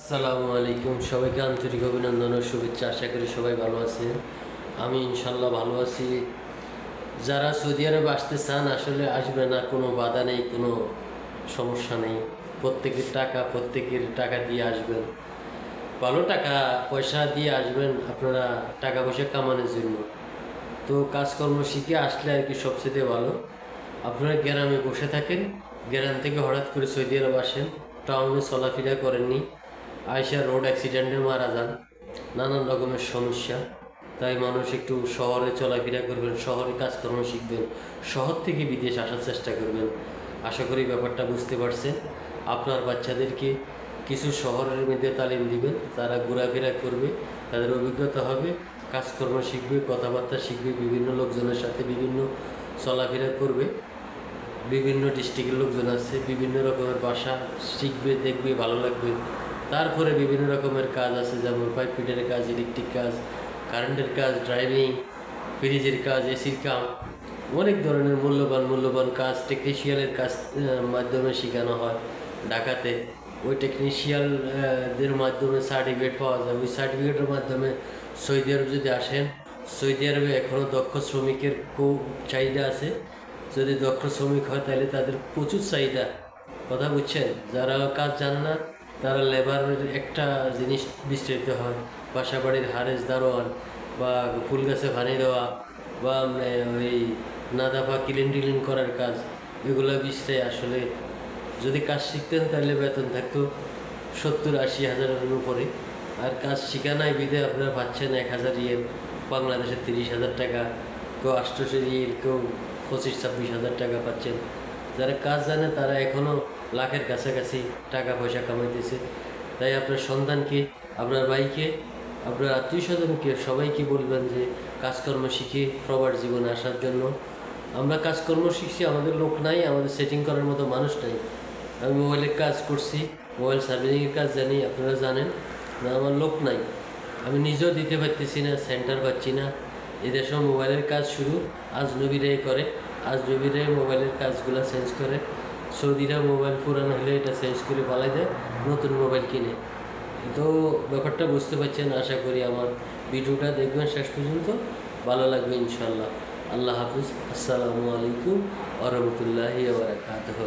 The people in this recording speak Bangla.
আসসালামু আলাইকুম, সবাইকে আন্তরিক অভিনন্দন ও শুভেচ্ছা। আশা করি সবাই ভালো আছেন। আমি ইনশাল্লাহ ভালো আছি। যারা সৌদি আরবে আসতে চান আসলে আসবে না, কোনো বাধা নেই, কোনো সমস্যা নেই। প্রত্যেকের টাকা দিয়ে আসবেন, ভালো টাকা পয়সা দিয়ে আসবেন, আপনারা টাকা পয়সা কামানোর জন্য। তো কাজকর্ম শিখে আসলে আর কি সবচেয়ে ভালো। আপনারা গ্রামে বসে থাকেন, গ্রাম থেকে হঠাৎ করে সৌদি আরব আসেন, টাউনে চলাফেরা করেননি, আয়সা রোড অ্যাক্সিডেন্টে মারা যান, নানান রকমের সমস্যা। তাই মানুষ একটু শহরে চলাফেরা করবেন, শহরে কাজকর্ম শিখবেন, শহর থেকে বিদেশ আসার চেষ্টা করবেন। আশা করি ব্যাপারটা বুঝতে পারছেন। আপনার বাচ্চাদেরকে কিছু শহরের মধ্যে তালিম দিবেন, তারা ঘোরাফেরা করবে, তাদের অভিজ্ঞতা হবে, কাজকর্ম শিখবে, কথাবার্তা শিখবে, বিভিন্ন লোকজনের সাথে বিভিন্ন চলাফেরা করবে। বিভিন্ন ডিস্ট্রিক্টের লোকজন আছে, বিভিন্ন রকমের ভাষা শিখবে, দেখবে, ভালো লাগবে। তারপরে বিভিন্ন রকমের কাজ আছে, যেমন পাইপ ফিটারের কাজ, ইলেকট্রিক কাজ, কারেন্টের কাজ, ড্রাইভিং, ফ্রিজের কাজ, এসির কাজ, অনেক ধরনের মূল্যবান কাজ টেকনিশিয়ালের কাজ মাধ্যমে শেখানো হয় ঢাকাতে। ওই টেকনিশিয়ালদের মাধ্যমে সার্টিফিকেট পাওয়া যায়। ওই সার্টিফিকেটের মাধ্যমে সৌদি আরব যদি আসেন, সৌদি আরবে এখনও দক্ষ শ্রমিকের খুব চাহিদা আছে। যদি দক্ষ শ্রমিক হয় তাহলে তাদের প্রচুর চাহিদা। কথা বুঝছেন? যারা কাজ জানে না তারা লেবারের একটা জিনিস বিস্তারিত হয়, বাসা বাড়ির হারেস দারোয়ান, বা ফুল গাছে পানি দেওয়া, বা ওই নাদা ক্লিন টিলিন করার কাজ, এগুলো বিষয়ে আসলে যদি কাজ শিখতেন তাহলে বেতন থাকতো 70-80 হাজারের উপরে। আর কাজ শিখা নাই বিধে আপনারা পাচ্ছেন 1000 রিয়েল, বাংলাদেশের 30,000 টাকা, কেউ 800 রিয়েল, কেউ 25-26 হাজার টাকা পাচ্ছেন। যারা কাজ জানে তারা এখনও লাখের কাছাকাছি টাকা পয়সা কামাইতেছে। তাই আপনার সন্তানকে, আপনার ভাইকে, আপনার আত্মীয় স্বজনকে সবাইকে বলবেন যে কাজকর্ম শিখে প্রবাস জীবনে আসার জন্য। আমরা কাজকর্ম শিখছি, আমাদের লোক নাই, আমাদের সেটিং করার মতো মানুষ নাই। আমি মোবাইলের কাজ করছি, মোবাইল সার্ভিসিংয়ের কাজ জানি, আপনারা জানেন না। আমার লোক নাই, আমি নিজেও দিতে পারতেছি না, সেন্টার পাচ্ছি না। এদেশেও মোবাইলের কাজ শুরু আজনবীরাই করে, আজনবীরাই মোবাইলের কাজগুলো চেঞ্জ করে। সৌদিরা মোবাইল পুরানো হলে এটা চেঞ্জ করে পালাই দেয়, নতুন মোবাইল কিনে। তো ব্যাপারটা বুঝতে পারছেন। আশা করি আমার ভিডিওটা দেখবেন শেষ পর্যন্ত, ভালো লাগবে ইনশাল্লাহ। আল্লাহ হাফিজ। আসসালামু আলাইকুম ওয়া রাহমাতুল্লাহি ওয়া বারাকাতুহু।